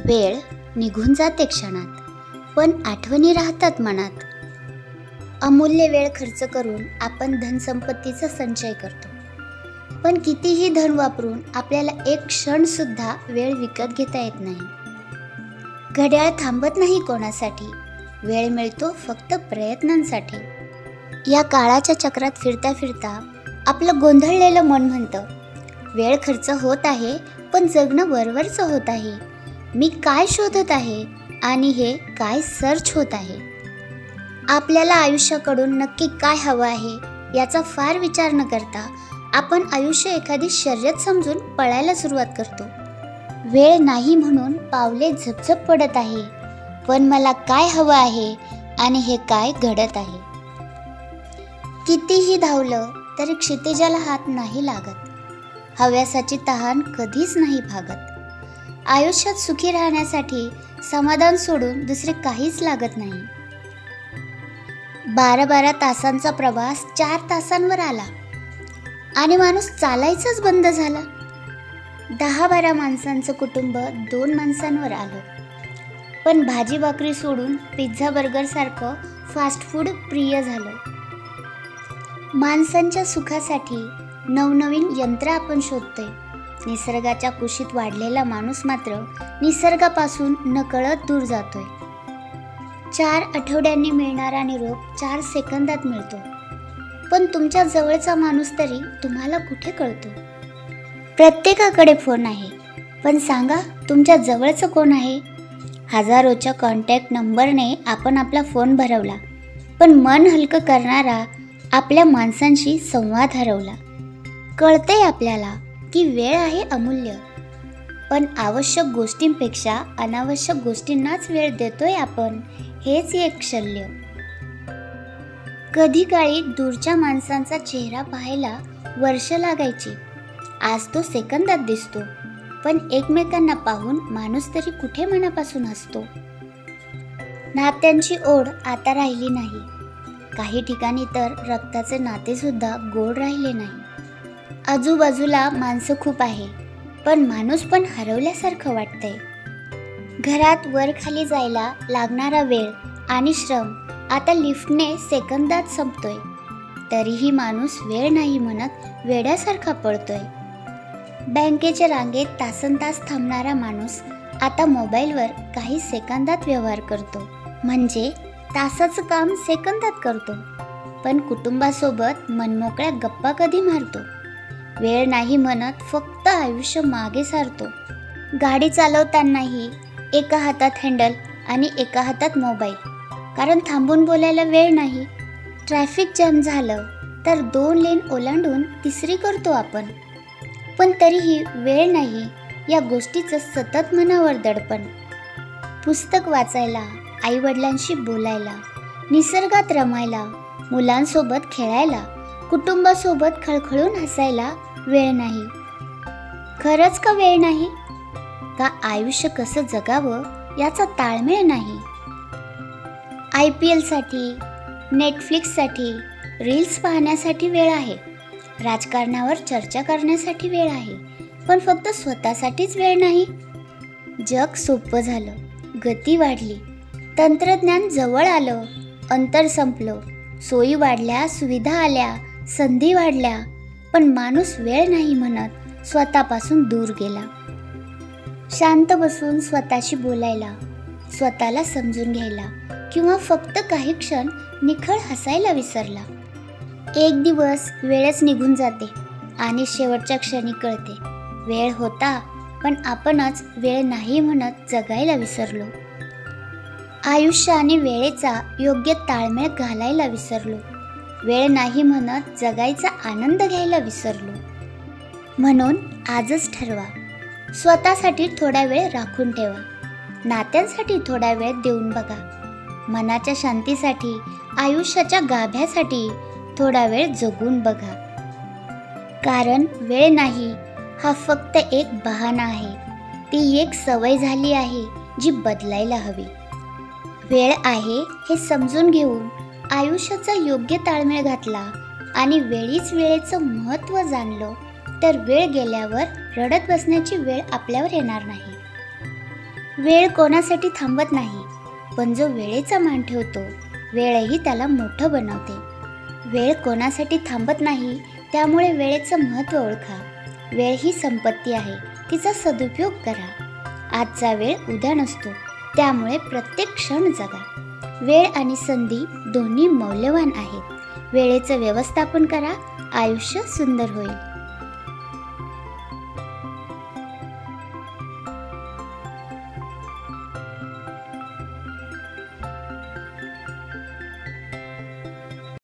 वेळ निघून जाते क्षणात, पण आठवणी राहतात मनात. अमूल्य वेळ खर्च करून आपण धनसंपत्तीचा संचय करतो, पण कितीही धन वापरून आपल्याला एक क्षणसुद्धा वेळ विकत घेता येत नाही. घड्याळ थांबत नाही कोणासाठी, वेळ मिळतो फक्त प्रयत्नांसाठी. या काळाच्या चक्रात फिरता फिरता आपलं गोंधळलेलं मन म्हणतं, वेळ खर्च होत आहे पण जगणं वरवरचं होत आहे. मी काय शोधत आहे आणि हे काय सर्च होत आहे. आपल्याला आयुष्याकडून नक्की काय हवं आहे याचा फार विचार न करता आपण आयुष्य एखादी शर्यत समजून पळायला सुरुवात करतो. वेळ नाही म्हणून पावले झपझप पडत आहे, पण मला काय हवं आहे आणि हे काय घडत आहे. कितीही धावलं तरी क्षितिजाला हात नाही लागत. हव्यासाची तहान कधीच नाही भागत. आयुष्यात सुखी राहण्यासाठी समाधान सोडून दुसरे काहीच लागत नाही. 12 तासांचा प्रवास 4 तासांवर आला आणि माणूस चालायचाच बंद झाला. 10-12 माणसांचं कुटुंब 2 माणसांवर आलं, पण भाजी भाकरी सोडून पिझ्झा बर्गर सारखं फास्ट फूड प्रिय झालं. माणसांच्या सुखासाठी नवनवीन यंत्र आपण शोधतोय. निसर्गाच्या कुशीत वाढलेला माणूस मात्र निसर्गापासून नकळत दूर जातोय. 4 आठवड्यांनी मिळणारा निरोप 4 सेकंदात मिळतो, पण तुमच्या जवळचा माणूस तरी तुम्हाला कुठे कळतो. प्रत्येकाकडे फोन आहे, पण सांगा तुमच्या जवळचं कोण आहे. हजारोच्या कॉन्टॅक्ट नंबरने आपण आपला फोन भरवला, पण मन हलकं करणारा आपल्या माणसांशी संवाद हरवला. कळतंय आपल्याला की वेळ आहे अमूल्य, पण आवश्यक गोष्टींपेक्षा अनावश्यक गोष्टींनाच वेळ देतोय आपण, हेच एक शल्य. कधी काळी दूरच्या माणसांचा चेहरा पाहायला वर्ष लागायची. आज तो सेकंदात दिसतो, पण एकमेकांना पाहून माणूस तरी कुठे मनापासून हसतो. नात्यांची ओढ आता राहिली नाही. काही ठिकाणी तर रक्ताचे नाते सुद्धा गोड राहिले नाही. आजूबाजूला माणसं खूप आहे, पण माणूस पण हरवल्यासारखं वाटतंय. घरात वर खाली जायला लागणारा वेळ आणि श्रम आता लिफ्टने सेकंदात संपतोय, तरीही माणूस वेळ नाही म्हणत वेड्यासारखा पळतोय. बँकेच्या रांगेत तासनतास थांबणारा माणूस आता मोबाईलवर काही सेकंदात व्यवहार करतो, म्हणजे तासाचं काम सेकंदात करतो, पण कुटुंबासोबत मनमोकळ्या गप्पा कधी मारतो. वेळ नाही म्हणत फक्त आयुष्य मागे सारतो. गाडी चालवतानाही एका हातात हँडल आणि एका हातात मोबाईल, कारण थांबून बोलायला वेळ नाही. ट्रॅफिक जॅम झालं तर 2 लेन ओलांडून तिसरी करतो आपण, पण तरीही वेळ नाही या गोष्टीचं सतत मनावर दडपण. पुस्तक वाचायला, आईवडिलांशी बोलायला, निसर्गात रमायला, मुलांसोबत खेळायला, कुटुंबासोबत खळखळून हसायला वेळ नाही. खरंच का वेळ नाही? का आयुष्य कसं जगावं याचा ताळमेळ नाही? IPLसाठी, नेटफ्लिक्ससाठी, रील्स पाहण्यासाठी वेळ आहे. राजकारणावर चर्चा करण्यासाठी वेळ आहे, पण फक्त स्वतःसाठीच वेळ नाही. जग सोपं झालं, गती वाढली, तंत्रज्ञान जवळ आलं, अंतर संपलं, सोयी वाढल्या, सुविधा आल्या, संधी वाढल्या, पण माणूस वेळ नाही म्हणत स्वतःपासून दूर गेला. शांत बसून स्वतःशी बोलायला, स्वतःला समजून घ्यायला किंवा फक्त काही क्षण निखळ हसायला विसरला. एक दिवस वेळच निघून जाते आणि शेवटच्या क्षणी कळते, वेळ होता पण आपणच वेळ नाही म्हणत जगायला विसरलो. आयुष्य आणि वेळेचा योग्य ताळमेळ घालायला विसरलो. वेळ नाही म्हणत जगायचा आनंद घ्यायला विसरलो. म्हणून आजच ठरवा, स्वतःसाठी थोडा वेळ राखून ठेवा. नात्यांसाठी थोडा वेळ देऊन बघा. मनाच्या शांतीसाठी, आयुष्याच्या गाभ्यासाठी थोडा वेळ जगून बघा. कारण वेळ नाही हा फक्त एक बहाणा आहे, ती एक सवय झाली आहे जी बदलायला हवी. वेळ आहे हे समजून घेऊन आयुष्याचा योग्य ताळमेळ घातला आणि वेळीच वेळेचं महत्त्व जाणलं तर वेळ गेल्यावर रडत बसण्याची वेळ आपल्यावर येणार नाही. वेळ कोणासाठी थांबत नाही, पण जो वेळेचा मान ठेवतो वेळही त्याला मोठं बनवते. वेळ कोणासाठी थांबत नाही, त्यामुळे वेळेचं महत्त्व ओळखा. वेळ ही संपत्ती आहे, तिचा सदुपयोग करा. आजचा वेळ उद्या नसतो, त्यामुळे प्रत्येक क्षण जगा. वेळ आणि संधी दोन्ही मौल्यवान आहेत. वेळेचं व्यवस्थापन करा, आयुष्य सुंदर होईल.